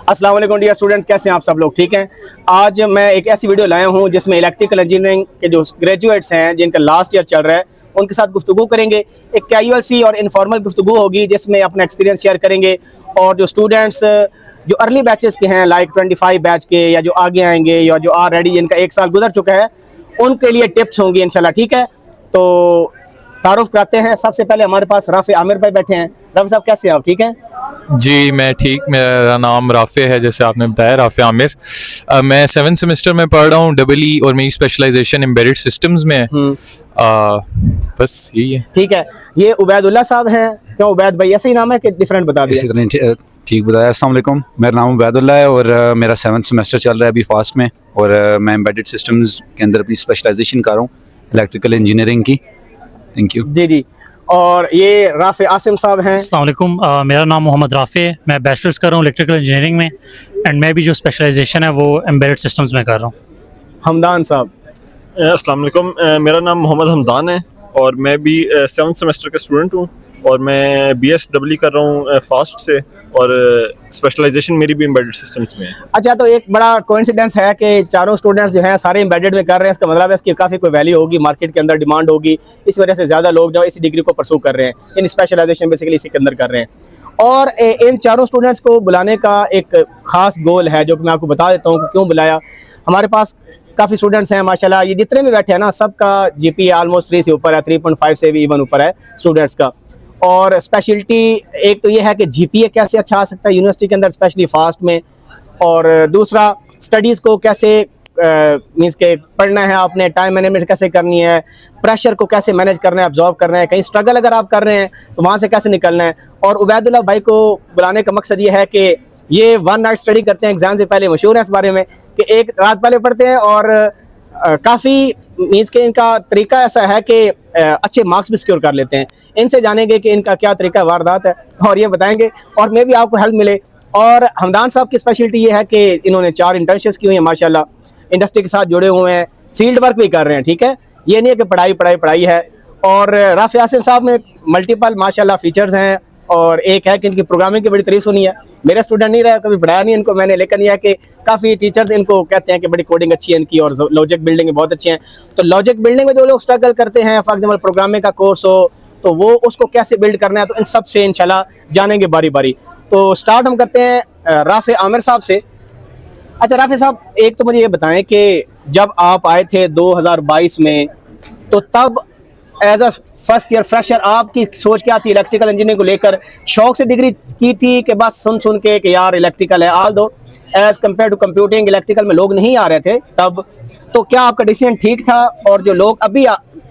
अस्सलाम वालेकुम dear students, कैसे हैं आप सब लोग? ठीक हैं। आज मैं एक ऐसी वीडियो लाया हूं जिसमें इलेक्ट्रिकल इंजीनियरिंग के जो ग्रेजुएट्स हैं जिनका लास्ट ईयर चल रहा है उनके साथ गुफ्तगू करेंगे। एक कैजुअल और इनफॉर्मल गुफ्तगू होगी जिसमें अपना एक्सपीरियंस शेयर करेंगे। और जो स्टूडेंट्स जो अर्ली बैचेस के हैं लाइक 25 बैच के या जो आगे आएंगे या जो ऑलरेडी जिनका एक साल गुजर चुका है उनके लिए टिप्स होंगी इंशाल्लाह। ठीक है, तो तारुफ कराते हैं। सबसे पहले हमारे पास राफे आमिर भाई बैठे हैं। राफे साहब कैसे हैं आप? ठीक हैं जी, मैं ठीक। मेरा नाम राफे है, जैसे आपने बताया, राफे आमिर। मैं 7th सेमेस्टर में पढ़ रहा हूँ डबल और मेरी स्पेशलाइजेशन एम्बेडेड सिस्टम्स में है। बस यही है। ठीक है। ये उबैदुल्लाह साहब हैं। क्यों उबैद भाई ऐसे ही नाम है कि डिफरेंट बता दिया? ठीक बताया। अस्सलाम वालेकुम, मेरा नाम उबैदुल्लाह है और मेरा 7th सेमेस्टर चल रहा है अभी फास्ट में। और मैं एम्बेडेड सिस्टम्स के अंदर अपनी स्पेशलाइजेशन कर रहा हूँ इलेक्ट्रिकल इंजीनियरिंग की। Thank you. जी जी। और ये राफे आसिम साहब हैं। अस्सलाम वालेकुम, मेरा नाम मोहम्मद राफे है। मैं बैचलर्स कर रहा हूँ इलेक्ट्रिकल इंजीनियरिंग में एंड मैं भी जो स्पेशलाइजेशन है वो एम्बेडेड सिस्टम्स में कर रहा हूँ। हमदान साहब। अस्सलाम वालेकुम, मेरा नाम मोहम्मद हमदान है और मैं भी 7th सेमेस्टर का स्टूडेंट हूँ और मैं BSW कर रहा हूँ फास्ट से और स्पेशलाइजेशन मेरी भी एम्बेडेड सिस्टम्स में है। अच्छा, तो एक बड़ा कोइंसिडेंस है कि चारों स्टूडेंट्स जो हैं सारे एम्बेडेड में कर रहे हैं। इसका मतलब है इसकी काफ़ी कोई वैल्यू होगी, मार्केट के अंदर डिमांड होगी, इस वजह से ज़्यादा लोग जो इस डिग्री को परसू कर रहे हैं, इन स्पेशलाइजेशन बेसिकली इसी के अंदर कर रहे हैं। और इन चारों स्टूडेंट्स को बुलाने का एक ख़ास गोल है जो कि मैं आपको बता देता हूँ कि क्यों बुलाया। हमारे पास काफ़ी स्टूडेंट्स हैं माशाल्लाह। ये जितने भी बैठे हैं ना, सबका GPA ऑलमोस्ट 3 से ऊपर है, 3.5 से भी इवन ऊपर है स्टूडेंट्स का। और स्पेशलिटी एक तो ये है कि GPA कैसे अच्छा आ सकता है यूनिवर्सिटी के अंदर, स्पेशली फास्ट में। और दूसरा स्टडीज़ को कैसे मींस के पढ़ना है आपने, टाइम मैनेजमेंट कैसे करनी है, प्रेशर को कैसे मैनेज करना है, अब्जॉर्व करना है, कहीं स्ट्रगल अगर आप कर रहे हैं तो वहाँ से कैसे निकलना है। और उबैदुल्लाह भाई को बुलाने का मकसद ये है कि ये 1 नाइट स्टडी करते हैं, एग्ज़ाम से पहले मशहूर है इस बारे में कि एक रात पहले पढ़ते हैं और काफ़ी मीन्स के इनका तरीका ऐसा है कि अच्छे मार्क्स भी सिक्योर कर लेते हैं। इनसे जानेंगे कि इनका क्या तरीका वारदात है और ये बताएंगे और मैं भी आपको हेल्प मिले। और हमदान साहब की स्पेशलिटी ये है कि इन्होंने 4 इंटर्नशिप्स की हुई हैं माशाल्लाह, इंडस्ट्री के साथ जुड़े हुए हैं, फील्ड वर्क भी कर रहे हैं। ठीक है, ये नहीं है कि पढ़ाई पढ़ाई पढ़ाई है। और राफे आसिम साहब में मल्टीपल माशाल्लाह फीचर्स हैं और एक है कि इनकी प्रोग्रामिंग की बड़ी तारीफ सुनी है। मेरा स्टूडेंट नहीं रहा, कभी पढ़ाया नहीं इनको मैंने, लेकिन यह है कि काफ़ी टीचर्स इनको कहते हैं कि बड़ी कोडिंग अच्छी है इनकी और लॉजिक बिल्डिंग में बहुत अच्छे हैं। तो लॉजिक बिल्डिंग में जो लोग स्ट्रगल करते हैं, फॉर एग्जाम्पल प्रोग्रामिंग का कोर्स हो तो वो उसको कैसे बिल्ड करना है, तो इन सब से इंशाल्लाह जानेंगे बारी बारी। तो स्टार्ट हम करते हैं राफे आमिर साहब से। अच्छा राफे साहब, एक तो मुझे ये बताएं कि जब आप आए थे 2022 में तो तब as a first year fresher आपकी सोच क्या थी इलेक्ट्रिकल इंजीनियरिंग को लेकर? शौक से डिग्री की थी कि बस सुन सुन के कि यार इलेक्ट्रिकल है, although as compared to computing electrical में लोग नहीं आ रहे थे तब, तो क्या आपका डिसीजन ठीक था? और जो लोग अभी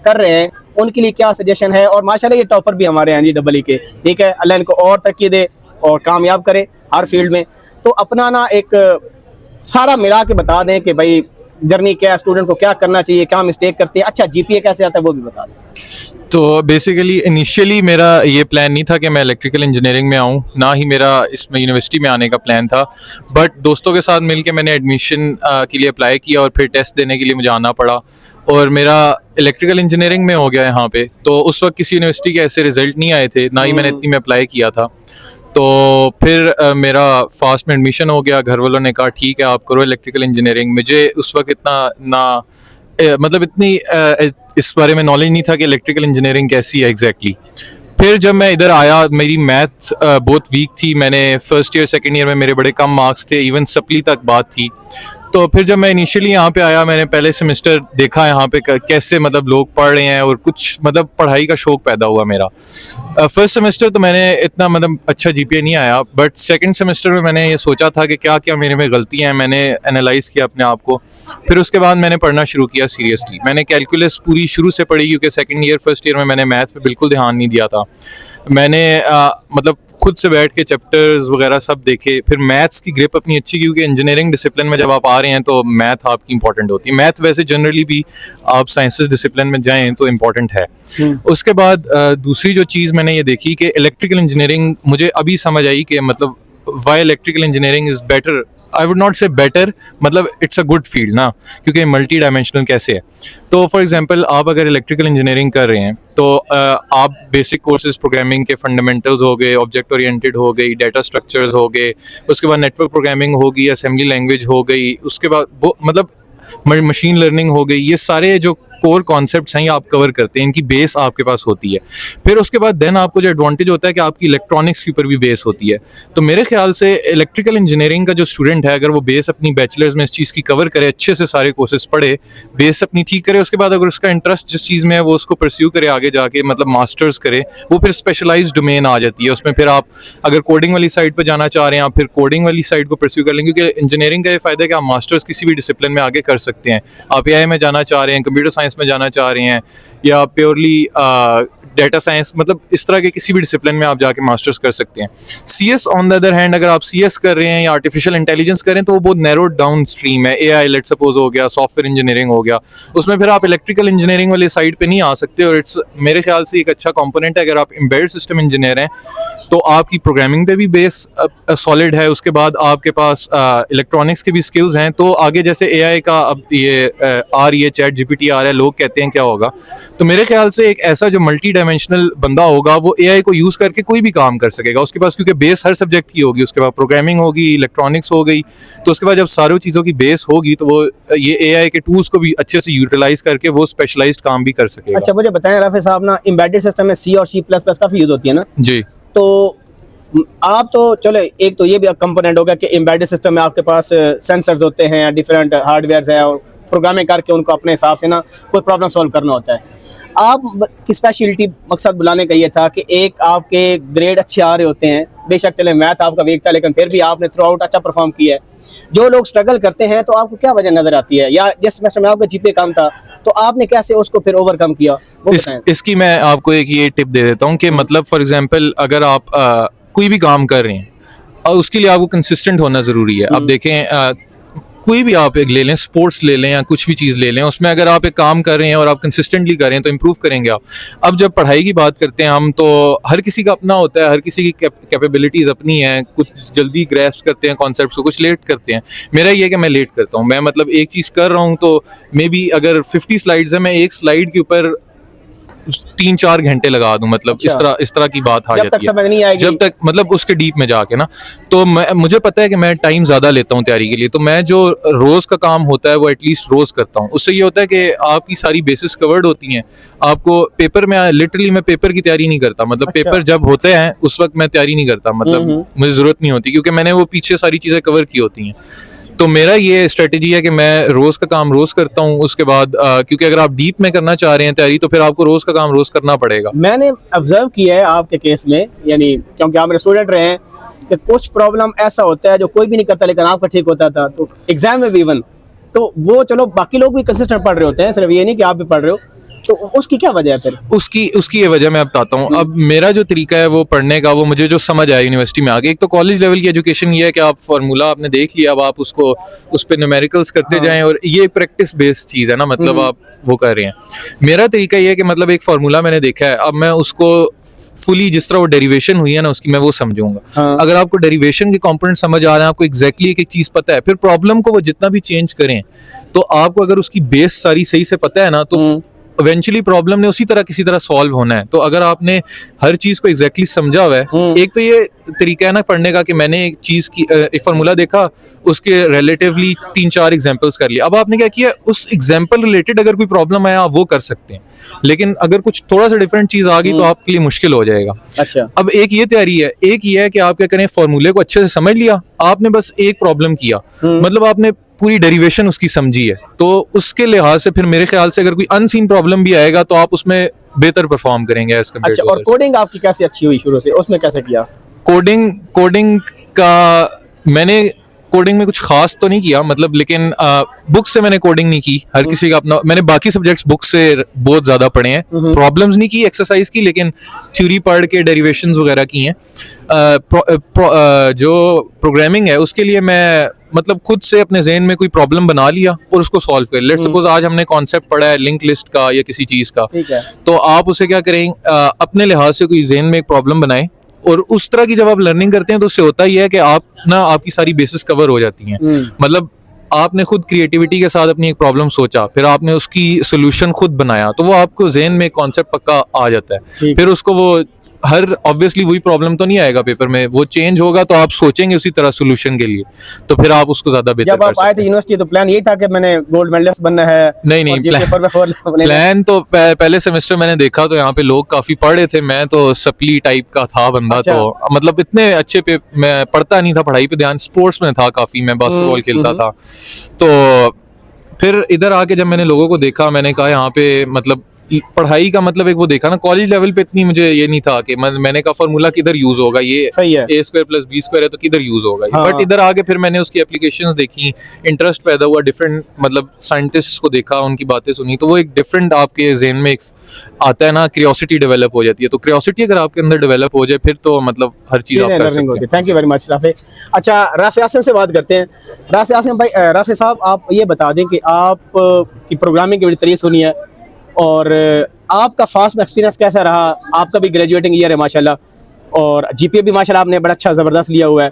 कर रहे हैं उनके लिए क्या सजेशन है? और माशाल्लाह ये टॉपर भी हमारे हैं GEE के। ठीक है, अल्लाह इनको और तरक्की दे और कामयाब करे हर फील्ड में। तो अपना ना एक सारा मिला के बता दें कि भाई जर्नी क्या है, स्टूडेंट को क्या करना चाहिए, क्या मिस्टेक करते हैं, अच्छा GPA कैसे आता है वो भी बता दें। तो बेसिकली इनिशियली मेरा ये प्लान नहीं था कि मैं इलेक्ट्रिकल इंजीनियरिंग में आऊँ, ना ही मेरा इसमें यूनिवर्सिटी में आने का प्लान था। बट दोस्तों के साथ मिलके मैंने एडमिशन के लिए अप्लाई किया और फिर टेस्ट देने के लिए मुझे आना पड़ा और मेरा इलेक्ट्रिकल इंजीनियरिंग में हो गया यहाँ पे। तो उस वक्त किसी यूनिवर्सिटी के ऐसे रिजल्ट नहीं आए थे, ना ही मैंने इतनी में अप्लाई किया था। तो फिर मेरा फास्ट में एडमिशन हो गया। घर वालों ने कहा ठीक है आप करो इलेक्ट्रिकल इंजीनियरिंग। मुझे उस वक्त इतना ना मतलब इतनी इस बारे में नॉलेज नहीं था कि इलेक्ट्रिकल इंजीनियरिंग कैसी है एग्जैक्टली। फिर जब मैं इधर आया मेरी मैथ बहुत वीक थी। मैंने फर्स्ट ईयर सेकंड ईयर में मेरे बड़े कम मार्क्स थे, इवन सप्ली तक बात थी। तो फिर जब मैं इनिशियली यहाँ पे आया मैंने पहले सेमेस्टर देखा यहाँ पे कैसे मतलब लोग पढ़ रहे हैं और कुछ मतलब पढ़ाई का शौक पैदा हुआ मेरा। फर्स्ट सेमेस्टर तो मैंने इतना मतलब अच्छा GPA नहीं आया, बट सेकंड सेमेस्टर में मैंने ये सोचा था कि क्या क्या मेरे में गलतियाँ हैं, मैंने एनालाइज किया अपने आप को। फिर उसके बाद मैंने पढ़ना शुरू किया सीरियसली। मैंने कैलकुलस पूरी शुरू से पढ़ी क्योंकि सेकेंड ईयर फर्स्ट ईयर में मैंने मैथ पे बिल्कुल ध्यान नहीं दिया था। मैंने मतलब खुद से बैठ के चैप्टर्स वगैरह सब देखे। फिर मैथ्स की ग्रिप अपनी अच्छी, क्योंकि इंजीनियरिंग डिसिप्लिन में जब आप आ रहे हैं तो मैथ आपकी इंपॉर्टेंट होती है। मैथ वैसे जनरली भी आप साइंसेस डिसिप्लिन में जाएं तो इम्पॉर्टेंट है। उसके बाद दूसरी जो चीज़ मैंने ये देखी कि इलेक्ट्रिकल इंजीनियरिंग मुझे अभी समझ आई कि मतलब why electrical engineering is better, I would not say better, मतलब इट्स अ गुड फील्ड ना, क्योंकि मल्टी डायमेंशनल कैसे है। तो फॉर एग्जांपल आप अगर इलेक्ट्रिकल इंजीनियरिंग कर रहे हैं तो आप बेसिक कोर्सेज प्रोग्रामिंग के फंडामेंटल्स हो गए, ऑब्जेक्ट ओरिएंटेड हो गई, डाटा स्ट्रक्चर्स हो गए, उसके बाद नेटवर्क प्रोग्रामिंग होगी, असेंबली लैंग्वेज हो गई, उसके बाद वो मतलब मशीन लर्निंग हो गई, ये सारे जो कोर कॉन्सेप्ट्स हैं ये आप कवर करते हैं, इनकी बेस आपके पास होती है। फिर उसके बाद देन आपको जो एडवांटेज होता है कि आपकी इलेक्ट्रॉनिक्स के ऊपर भी बेस होती है। तो मेरे ख्याल से इलेक्ट्रिकल इंजीनियरिंग का जो स्टूडेंट है, अगर वो बेस अपनी बैचलर्स में इस चीज़ की कवर करे, अच्छे से सारे कोर्सेज पढ़े, बेस अपनी ठीक करे, उसके बाद अगर उसका इंटरेस्ट जिस चीज़ में है वो उसको परस्यू करे आगे जाके, मतलब मास्टर्स करे, वो फिर स्पेशलाइज्ड डोमेन आ जाती है उसमें। फिर आप अगर कोडिंग वाली साइड पर जाना चाह रहे हैं, आप फिर कोडिंग वाली साइड को परस्यू कर लेंगे, क्योंकि इंजीनियरिंग का ये फ़ायदा है कि आप मास्टर्स किसी भी डिसिप्लिन में आगे कर सकते हैं। आप एआई में जाना चाह रहे हैं, कंप्यूटर साइंस में जाना चाह रहे हैं, या प्योरली डेटा साइंस, मतलब इस तरह के किसी भी डिसिप्लिन में आप जाके मास्टर्स कर सकते हैं। CS on the other hand, अगर आप सीएस कर रहे हैं या आर्टिफिशियल इंटेलिजेंस कर रहे हैं तो वो बहुत नैरोड डाउन स्ट्रीम है। एआई लेट सपोज हो गया, सॉफ्टवेयर इंजीनियरिंग हो गया, उसमें फिर आप इलेक्ट्रिकल इंजीनियरिंग वाली साइड पे नहीं आ सकते। और इट्स मेरे ख्याल से एक अच्छा कंपोनेंट है। अगर आप एम्बेडेड सिस्टम इंजीनियर हैं तो आपकी प्रोग्रामिंग पे भी बेस सॉलिड है, उसके बाद आपके पास इलेक्ट्रॉनिक्स की भी स्किल्स हैं। तो आगे जैसे एआई का अब ये चैट जीपीटी आ रहा है, लोग कहते हैं क्या होगा, तो मेरे ख्याल से एक ऐसा जो मल्टी डायमेंशनल बंदा होगा वो एआई को यूज करके कोई भी काम कर सकेगा उसके पास, क्योंकि बेस हर सब्जेक्ट की होगी, उसके बाद प्रोग्रामिंग होगी, इलेक्ट्रॉनिक्स हो गई, तो उसके बाद जब सारी चीज़ों की बेस होगी तो वो ये एआई के टूल्स को भी अच्छे से यूटिलाइज करके वो स्पेशलाइज्ड काम भी कर सकेगा। अच्छा मुझे बताएं राफे साहब ना, एम्बेडेड सिस्टम में सी और सी प्लस प्लस काफ़ी यूज़ होती है ना, जी। तो आप तो चलो एक तो ये भी कंपोनेंट होगा कि एम्बेडेड सिस्टम में आपके पास सेंसर्स होते हैं, डिफरेंट हार्डवेयर है, और प्रोग्रामिंग करके उनको अपने हिसाब से ना कोई प्रॉब्लम सॉल्व करना होता है। आप की स्पेशलिटी मकसद बुलाने का ये था कि एक आपके ग्रेड अच्छे आ रहे होते हैं, बेशक चले मैथ आपका वीक था लेकिन फिर भी आपने थ्रू आउट अच्छा परफॉर्म किया है। जो लोग स्ट्रगल करते हैं तो आपको क्या वजह नजर आती है, या जिस सेमेस्टर में आपका जीपीए कम था तो आपने कैसे उसको फिर ओवरकम किया, वो बताएं। इसकी मैं आपको एक ये टिप दे देता हूँ कि मतलब फॉर एग्जांपल अगर आप कोई भी काम कर रहे हैं और उसके लिए आपको कंसिस्टेंट होना ज़रूरी है। अब देखें कोई भी आप एक ले लें, स्पोर्ट्स ले लें या कुछ भी चीज़ ले लें, उसमें अगर आप एक काम कर रहे हैं और आप कंसिस्टेंटली कर रहे हैं तो इम्प्रूव करेंगे आप। अब जब पढ़ाई की बात करते हैं हम, तो हर किसी का अपना होता है, हर किसी की कैपेबिलिटीज़ अपनी हैं, कुछ जल्दी ग्रैस्प करते हैं कॉन्सेप्ट्स को, कुछ लेट करते हैं। मेरा ये है कि मैं लेट करता हूँ, मैं मतलब एक चीज़ कर रहा हूँ तो मे बी अगर 50 स्लाइड्स है, मैं एक स्लाइड के ऊपर 3-4 घंटे लगा दूं, मतलब इस तरह की बात आ जब तक जाती समझ नहीं है, आएगी, जब तक मतलब उसके डीप में जाके ना। तो मुझे पता है कि मैं टाइम ज़्यादा लेता हूँ तैयारी के लिए, तो मैं जो रोज़ का काम होता है वो एटलीस्ट रोज़ करता हूँ। उससे ये होता है कि आपकी सारी बेसिस कवर्ड होती हैं। आपको पेपर में लिटरली मैं पेपर की तैयारी नहीं करता, मतलब पेपर जब होते हैं उस वक्त मैं तैयारी नहीं करता, मतलब मुझे ज़रूरत नहीं होती, क्योंकि मैंने वो पीछे सारी चीज़ें कवर की होती हैं। तो मेरा ये स्ट्रेटेजी है कि मैं रोज़ का काम रोज़ करता हूँ। उसके बाद क्योंकि अगर आप डीप में करना चाह रहे हैं तैयारी, तो फिर आपको रोज़ का काम रोज़ करना पड़ेगा। मैंने ऑब्जर्व किया है आपके केस में, यानी क्योंकि आप मेरे स्टूडेंट रहे हैं, कि कुछ प्रॉब्लम ऐसा होता है जो कोई भी नहीं करता लेकिन आपका ठीक होता था, तो एग्जाम में भी इवन, तो वो चलो बाकी लोग भी कंसिस्टेंट पढ़ रहे होते हैं, सिर्फ ये नहीं कि आप भी पढ़ रहे हो, तो उसकी क्या वजह है फिर? उसकी ये वजह मैं बताता हूँ। अब मेरा जो तरीका है वो पढ़ने का, वो मुझे जो समझ आया यूनिवर्सिटी में आगे, एक तो कॉलेज लेवल की एजुकेशन ये है कि आप फार्मूला आपने देख लिया, अब आप उसको उस पर न्यूमेरिकल्स करते जाएं, और ये प्रैक्टिस बेस्ड चीज़ है ना, मतलब आप वो कर रहे हैं। मेरा तरीका ये है कि मतलब एक फार्मूला मैंने देखा है, अब मैं उसको फुली जिस तरह वो डेरिवेशन हुई है ना उसकी, मैं वो समझूंगा। अगर आपको डेरिवेशन के कंपोनेंट समझ आ रहे हैं, आपको एग्जैक्टली एक चीज़ पता है, फिर प्रॉब्लम को वो जितना भी चेंज करें, तो आपको अगर उसकी बेस सारी सही से पता है ना, तो इवेंचुअली प्रॉब्लम ने उसी तरह किसी तरह सॉल्व होना है। तो अगर आपने हर चीज को एग्जैक्टली समझा हुआ है, एक तो ये तरीका है ना पढ़ने का कि मैंने एक चीज की एक फार्मूला देखा, उसके रिलेटिवली 3-4 एग्जांपल्स कर लिया। अब आपने क्या किया, उस एग्जांपल रिलेटेड अगर कोई प्रॉब्लम आया आप वो कर सकते हैं, लेकिन अगर कुछ थोड़ा सा डिफरेंट चीज आ गई तो आपके लिए मुश्किल हो जाएगा। अच्छा, अब एक ये तैयारी है, एक ये है कि आप क्या करें, फार्मूले को अच्छे से समझ लिया, आपने बस एक प्रॉब्लम किया, मतलब आपने पूरी डेरिवेशन उसकी समझी है, तो उसके लिहाज से फिर मेरे ख्याल से अगर कोई अनसीन प्रॉब्लम भी आएगा तो आप उसमें बेहतर परफॉर्म करेंगे एज कंपेयर टू। अच्छा, और कोडिंग आपकी कैसे अच्छी हुई शुरू से, उसमें कैसे किया? कोडिंग का मैंने कोडिंग में कुछ खास तो नहीं किया, मतलब लेकिन बुक से मैंने कोडिंग नहीं की, हर किसी का अपना, मैंने बाकी सब्जेक्ट्स बुक से बहुत ज्यादा पढ़े हैं, प्रॉब्लम्स नहीं की, एक्सरसाइज की, लेकिन थ्योरी पढ़ के डेरिवेशंस वगैरह की हैं। जो प्रोग्रामिंग है उसके लिए मैं मतलब खुद से अपने जहन में कोई प्रॉब्लम बना लिया और उसको सॉल्व कर। लेट्स सपोज आज हमने कॉन्सेप्ट पढ़ा है लिंक लिस्ट का या किसी चीज का, ठीक है, तो आप उसे क्या करें, अपने लिहाज से कोई जहन में एक प्रॉब्लम बनाएं और उस तरह की जब आप लर्निंग करते हैं तो उससे होता ही है कि आप ना आपकी सारी बेसिस कवर हो जाती हैं। मतलब आपने खुद क्रिएटिविटी के साथ अपनी एक प्रॉब्लम सोचा, फिर आपने उसकी सोल्यूशन खुद बनाया, तो वो आपको ज़हन में कॉन्सेप्ट पक्का आ जाता है। फिर उसको वो हर ऑब्वियसली वही प्रॉब्लम तो नहीं आएगा पेपर में, वो चेंज होगा तो आप सोचेंगे उसी तरह सोल्यूशन के लिए, तो फिर आप उसको ज्यादा बेहतर जब आप आए थे यूनिवर्सिटी तो प्लान यही था कि मैंने गोल्ड मेडलिस्ट बनना है? नहीं, प्लान तो पहले सेमेस्टर मैंने देखा तो यहाँ पे लोग काफी पढ़ रहे थे, मैं तो सप्ली टाइप का था बंदा। अच्छा। तो मतलब इतने अच्छे पे मैं पढ़ता नहीं था, पढ़ाई पे ध्यान स्पोर्ट्स में था काफी, मैं बास्केटबॉल खेलता था। तो फिर इधर आके जब मैंने लोगों को देखा, मैंने कहा यहाँ पे मतलब पढ़ाई का मतलब एक वो देखा ना, कॉलेज लेवल पे इतनी मुझे ये नहीं था कि मैंने कहा फॉर्मूला किधर यूज होगा, ये सही है a square plus b square है तो किधर यूज होगा। हाँ। बट इधर आके फिर मैंने उसकी एप्लीकेशंस देखी, इंटरेस्ट पैदा हुआ, डिफरेंट मतलब साइंटिस्ट को देखा, उनकी बातें सुनी, तो वो एक डिफरेंट आपके ज़हन में एक आता है ना, क्यूरियोसिटी डेवलप हो जाती है। तो क्यूरियोसिटी अगर आपके अंदर डेवलप हो जाए फिर तो मतलब हर चीज आप कर सकते हैं। Thank you very much Rafe. अच्छा, राफे आसिम से बात करते हैं। राफे आसिम भाई, राफे साहब आप ये बता दें कि आप की प्रोग्रामिंग की बड़ी तारीफ सुनी है और आपका फास्ट में एक्सपीरियंस कैसा रहा? आपका भी ग्रेजुएटिंग ईयर है माशाल्लाह, और जीपीए भी माशाल्लाह आपने बड़ा अच्छा ज़बरदस्त लिया हुआ है।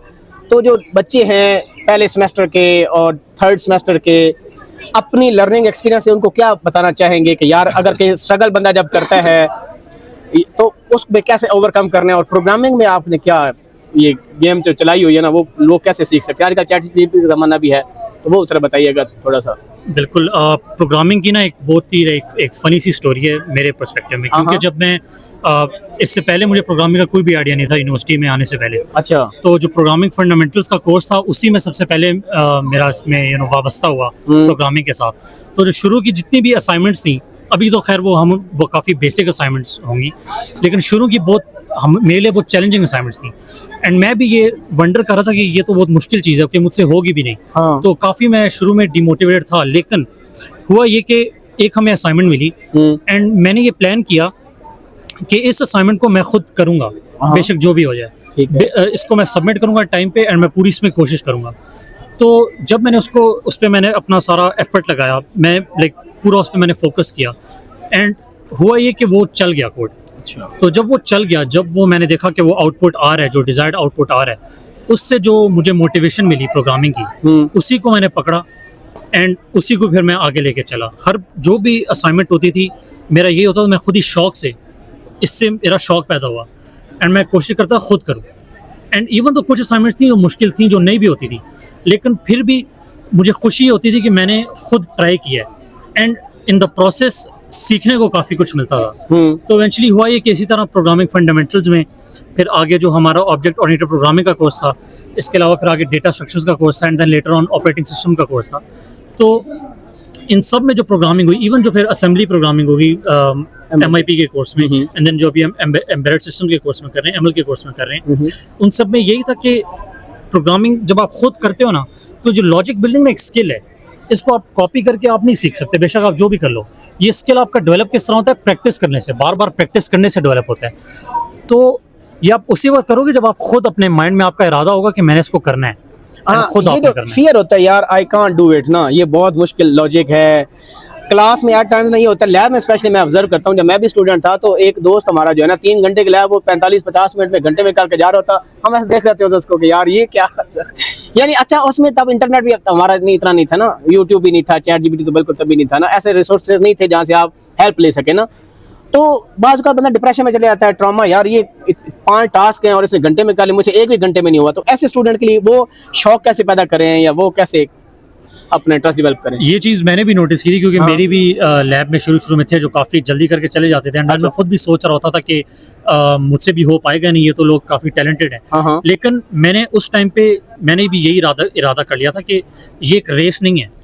तो जो बच्चे हैं पहले सेमेस्टर के और थर्ड सेमेस्टर के, अपनी लर्निंग एक्सपीरियंस से उनको क्या बताना चाहेंगे कि यार अगर के स्ट्रगल बंदा जब करता है तो उसमें कैसे ओवरकम करना है, और प्रोग्रामिंग में आपने क्या ये गेम जो चलाई हुई है ना, वो लोग कैसे सीख सकते हैं? आजकल चैट जीपीटी का ज़माना भी है, तो वो थोड़ा बताइएगा थोड़ा सा। बिल्कुल, प्रोग्रामिंग की ना एक बहुत ही एक फ़नी सी स्टोरी है मेरे पर्सपेक्टिव में, क्योंकि जब मैं इससे पहले मुझे प्रोग्रामिंग का कोई भी आइडिया नहीं था यूनिवर्सिटी में आने से पहले। अच्छा। तो जो प्रोग्रामिंग फंडामेंटल्स का कोर्स था उसी में सबसे पहले मेरा इसमें वाबस्ता हुआ प्रोग्रामिंग के साथ। तो जो शुरू की जितनी भी असाइनमेंट्स थी, अभी तो खैर वो काफ़ी बेसिक असाइनमेंट्स होंगी, लेकिन शुरू की मेरे लिए बहुत चैलेंजिंग असाइनमेंट्स थी। एंड मैं भी ये वंडर कर रहा था कि ये तो बहुत मुश्किल चीज़ है कि मुझसे होगी भी नहीं। हाँ। तो काफ़ी मैं शुरू में डिमोटिवेटेड था, लेकिन हुआ ये कि एक हमें असाइनमेंट मिली एंड मैंने ये प्लान किया कि इस असाइनमेंट को मैं खुद करूँगा, बेशक जो भी हो जाए। इसको मैं सबमिट करूँगा टाइम पे एंड मैं पूरी इसमें कोशिश करूँगा। तो जब मैंने उस पर मैंने अपना सारा एफर्ट लगाया, मैं पूरा उस पर मैंने फोकस किया एंड हुआ ये कि वो चल गया कोड। तो जब वो चल गया, जब वो मैंने देखा कि वो आउटपुट आ रहा है, जो डिजायर्ड आउटपुट आ रहा है, उससे जो मुझे मोटिवेशन मिली प्रोग्रामिंग की, उसी को मैंने पकड़ा एंड उसी को फिर मैं आगे लेके चला। हर जो भी असाइनमेंट होती थी मेरा ये होता था, मैं खुद ही शौक से, इससे मेरा शौक पैदा हुआ एंड मैं कोशिश करता खुद करूँ। एंड इवन तो कुछ असाइनमेंट्स थी जो मुश्किल थी, जो नहीं भी होती थी, लेकिन फिर भी मुझे खुशी होती थी कि मैंने खुद ट्राई किया है एंड इन द प्रोसेस सीखने को काफ़ी कुछ मिलता था। तो इवेंचुअली हुआ ये कि इसी तरह प्रोग्रामिंग फंडामेंटल्स में फिर आगे जो हमारा ऑब्जेक्ट ओरिएंटेड प्रोग्रामिंग का कोर्स था, इसके अलावा फिर आगे डेटा स्ट्रक्चर्स का कोर्स था and then later on operating system का कोर्स था। तो इन सब में जो प्रोग्रामिंग हुई, इवन जो फिर असेंबली प्रोग्रामिंग होगी MIP के कोर्स में एंड देन जो अभी हम एम्बेडेड सिस्टम के कोर्स में कर रहे हैं, ML के कोर्स में कर रहे हैं, उन सब में यही था कि प्रोग्रामिंग जब आप खुद करते हो ना, तो जो लॉजिक बिल्डिंग ना एक स्किल है, इसको आप कॉपी करके आप नहीं सीख सकते, बेशक आप जो भी कर लो। ये स्किल आपका डेवलप किस तरह होता है? प्रैक्टिस करने से, बार बार प्रैक्टिस करने से डेवलप होता है। तो ये आप उसी वक्त करोगे जब आप खुद अपने माइंड में आपका इरादा होगा कि मैंने इसको करना है। खुद ये तो फियर होता है यार, आई कांट डू इट ना, ये बहुत मुश्किल लॉजिक है। क्लास में यार टाइम्स नहीं होता, लैब में स्पेशली मैं ऑब्जर्व करता हूँ, जब मैं भी स्टूडेंट था तो एक दोस्त हमारा जो है ना 3 घंटे की लैब वो 45-50 मिनट में, घंटे में करके जा रहा होता। हम ऐसे देख रहे थे उसको कि यार ये क्या यानी अच्छा, उसमें तब इंटरनेट भी हमारा इतना नहीं था ना, यूट्यूब भी नहीं था, चैट जीपीटी तो बिल्कुल तभी नहीं था ना, ऐसे रिसोर्सेज नहीं थे जहाँ से आप हेल्प ले सके ना। तो बाज़ का बंदा डिप्रेशन में चले जाता है, ट्रॉमा, यार ये 5 टास्क हैं और इसे घंटे में कर ले, मुझे 1 भी घंटे में नहीं हुआ। तो ऐसे स्टूडेंट के लिए वो शौक कैसे पैदा करें या वो कैसे अपना इंटरेस्ट डेवलप करें? ये चीज़ मैंने भी नोटिस की थी, क्योंकि मेरी भी लैब में शुरू में थे जो काफ़ी जल्दी करके चले जाते थे। मैं खुद भी सोच रहा होता था कि मुझसे भी हो पाएगा नहीं, ये तो लोग काफ़ी टैलेंटेड हैं। लेकिन मैंने उस टाइम पे मैंने भी यही इरादा कर लिया था कि ये एक रेस नहीं है।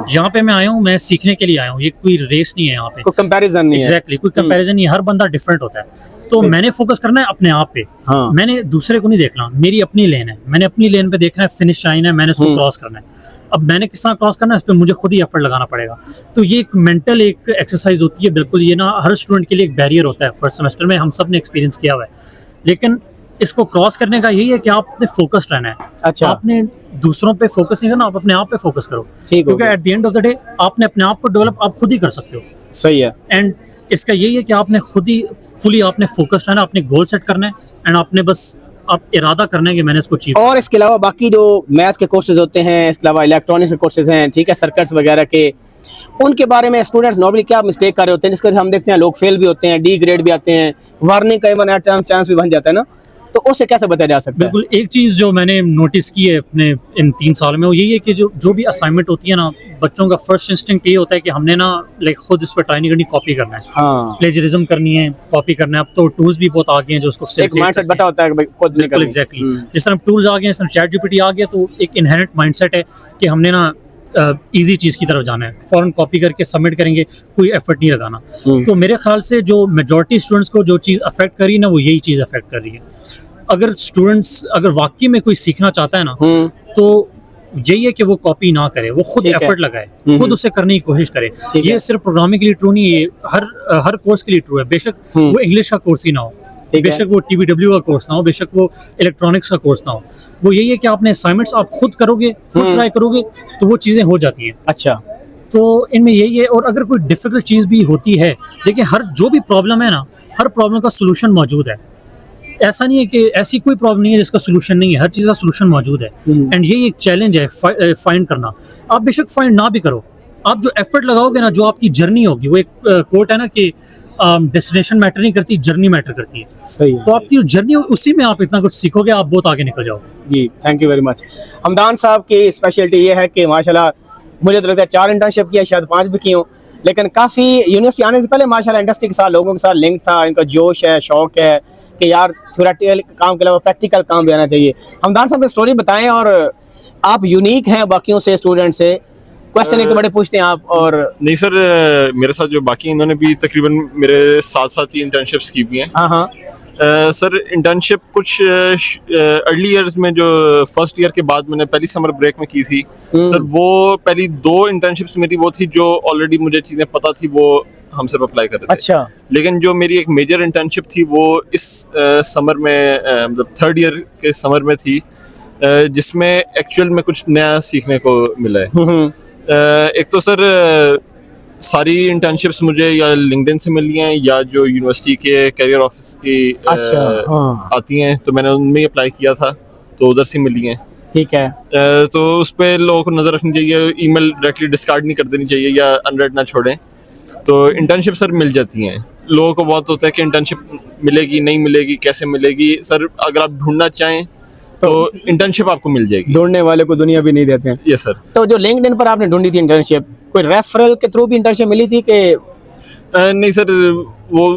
यहाँ पे मैं आया हूँ, मैं सीखने के लिए आया हूँ, ये कोई रेस नहीं है, यहाँ पे कोई कंपैरिजन नहीं है। एग्जैक्टली, कोई कंपैरिजन नहीं है, हर बंदा डिफरेंट होता है। तो मैंने फोकस करना है अपने आप पे। मैंने दूसरे को नहीं देखना, मेरी अपनी लेन है, मैंने अपनी लेन पे देखना है, फिनिश लाइन है, मैंने उसको क्रॉस करना है। अब मैंने किस तरह क्रॉस करना है, इस पर मुझे खुद ही एफर्ट लगाना पड़ेगा। तो ये एक मेंटल एक एक्सरसाइज होती है, बिल्कुल ये ना हर स्टूडेंट के लिए एक बैरियर होता है। फर्स्ट सेमेस्टर में हम सब ने एक्सपीरियंस किया हुआ है, लेकिन इसको क्रॉस करने का यही है कि आपने फोकस्ड रहना है। अच्छा, आपने दूसरों पे फोकस नहीं करना, आप अपने आप पे फोकस करो, क्योंकि at the end of the day आपने अपने आप को डेवलप आप खुद ही कर सकते हो। सही है। एंड इसका यही है कि आपने खुद ही फुली आपने फोकस्ड रहना, अपने गोल सेट करना है एंड आपने बस आप इरादा करना है कि मैंने इसको अचीव। और इसके अलावा बाकी जो मैथ्स के कोर्सेज होते हैं, इसके अलावा इलेक्ट्रॉनिक्स के कोर्सेज हैं, ठीक है, सर्किट्स वगैरह के, उनके बारे में स्टूडेंट्स नॉर्मली क्या मिस्टेक कर रहे होते हैं, जिसके वजह से हम देखते हैं लोग फेल भी होते हैं, डी ग्रेड भी आते हैं, वार्निंग का इवन चांस भी बन जाता है ना, तो उससे कैसे बचा जा सकता है? बिल्कुल, एक चीज़ जो मैंने नोटिस की है अपने इन 3 साल में, वो यही है कि जो भी असाइनमेंट होती है ना, बच्चों का फर्स्ट इंस्टिंक्ट ये होता है कि हमने ना लाइक खुद इस पर ट्राई नहीं करनी, कॉपी करना है, हाँ, प्लेजरिज्म करनी है, कॉपी करना है। अब तो टूल्स भी बहुत आ गए हैं जो उसको एक माइंडसेट बता होता है कि भाई खुद नहीं करनी। एग्जैक्टली, जिस तरह टूल्स आ गए, जिस तरह चैट जीपीटी आ गया, तो एक इनहेरेंट माइंडसेट है कि हमने ना इजी चीज़ की तरफ जाना है, फौरन कॉपी करके सबमिट करेंगे, कोई एफर्ट नहीं लगाना। तो मेरे ख्याल से जो मेजॉरिटी स्टूडेंट्स को जो चीज़ अफेक्ट करी ना, वो यही चीज़ अफेक्ट कर रही है। अगर स्टूडेंट्स अगर वाकई में कोई सीखना चाहता है ना, तो यही है कि वो कॉपी ना करे, वो खुद एफर्ट लगाए, खुद उसे करने की कोशिश करे। ये सिर्फ प्रोग्रामिंग के लिए ट्रू नहीं है, ये हर कोर्स के लिए ट्रू है। बेशक वो इंग्लिश का कोर्स ही ना हो, बेशक वो TBW का कोर्स ना हो, बेशक वो इलेक्ट्रॉनिक्स का कोर्स ना हो, वो यही है कि आपने असाइनमेंट्स आप खुद करोगे, खुद ट्राई करोगे, तो वो चीज़ें हो जाती हैं। अच्छा, तो इनमें यही है। और अगर कोई डिफिकल्ट चीज़ भी होती है, देखिए हर जो भी प्रॉब्लम है ना, हर प्रॉब्लम का सोल्यूशन मौजूद है। ऐसा नहीं है कि ऐसी कोई प्रॉब्लम नहीं है जिसका सोल्यूशन नहीं है, हर चीज़ का सोल्यूशन मौजूद है। एंड यही एक चैलेंज है फाइंड करना। आप बेशक फाइंड ना भी करो, आप जो एफर्ट लगाओगे ना, जो आपकी जर्नी होगी, वो एक कोट है ना कि डेस्टिनेशन मैटर नहीं करती, जर्नी मैटर करती है। सही है। तो आपकी जो जर्नी हो, उसी में आप इतना कुछ सीखोगे, आप बहुत आगे निकल जाओगे। जी, thank you very much. Hamdan साहब की स्पेशलिटी ये है कि माशाल्लाह मुझे तो लगता है 4 इंटर्नशिप की है, शायद 5 भी की हूँ, लेकिन काफ़ी यूनिवर्सिटी आने से पहले माशाल्लाह इंडस्ट्री के साथ, लोगों के साथ लिंक था, इनका जोश है, शौक है कि यार थ्योरेटिकल काम के अलावा प्रैक्टिकल काम भी आना चाहिए। हमदान साहब की स्टोरी बताएं, और आप यूनिक हैं बाकियों से, स्टूडेंट से, क्वेश्चन एक तो बड़े पूछते हैं आप। और नहीं सर, मेरे साथ जो बाकी इन्होंने भी तकरीबन मेरे साथ ही इंटर्नशिप्स की हुई हैं। हाँ हाँ, सर इंटर्नशिप कुछ अर्ली इयर्स में, जो फर्स्ट ईयर के बाद मैंने पहली समर ब्रेक में की थी सर, वो पहली 2 इंटर्नशिप्स मेरी वो थी जो ऑलरेडी मुझे चीज़ें पता थी, वो हम सिर्फ अप्लाई कर रहे थे। अच्छा, लेकिन जो मेरी एक मेजर इंटर्नशिप थी वो इस समर में, मतलब 3rd ईयर के समर में थी, जिसमें एक्चुअल में कुछ नया सीखने को मिला है। एक तो सर सारी इंटर्नशिप्स मुझे या लिंक्डइन से मिली हैं, या जो यूनिवर्सिटी के कैरियर ऑफिस की अच्छा, हाँ, आती हैं, तो मैंने उनमें ही अप्लाई किया था, तो उधर से मिली हैं। ठीक है। तो उस पर लोगों को नज़र रखनी चाहिए, ईमेल डायरेक्टली डिस्कार्ड नहीं कर देनी चाहिए, या अनरेड ना छोड़ें। तो इंटर्नशिप सर मिल जाती हैं। लोगों को बहुत होता है कि इंटर्नशिप मिलेगी नहीं मिलेगी, कैसे मिलेगी। सर अगर आप ढूंढना चाहें तो इंटर्नशिप आपको मिल जाएगी। ढूंढने वाले को दुनिया भी नहीं देते हैं। Yes sir. तो जो लिंक्डइन पर आपने ढूंढी थी इंटर्नशिप, कोई रेफरल के थ्रू भी इंटर्नशिप मिली थी कि? नहीं सर, वो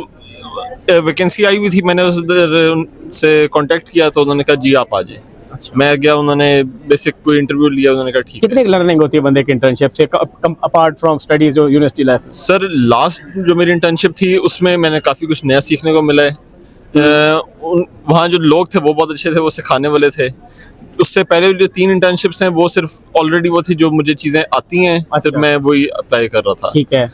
वैकेंसी आई हुई थी, मैंने उधर से कांटेक्ट किया तो उन्होंने कहा जी आप आ जाए। अच्छा, मैं गया, उन्होंने बेसिक कोई इंटरव्यू लिया, उन्होंने कहा ठीक है। कितनी लर्निंग होती है बंदे की इंटर्नशिप से अपार्ट फ्रॉम स्टडीज, जो यूनिवर्सिटी लाइफ? सर लास्ट जो मेरी इंटर्नशिप थी उसमें मैंने काफ़ी कुछ नया सीखने को मिला है। वहाँ जो लोग थे वो बहुत अच्छे थे, वो सिखाने वाले थे। उससे पहले जो 3 इंटर्नशिप्स हैं वो सिर्फ ऑलरेडी वो थी जो मुझे चीज़ें आती हैं, सिर्फ मैं वही अप्लाई कर रहा था। ठीक है।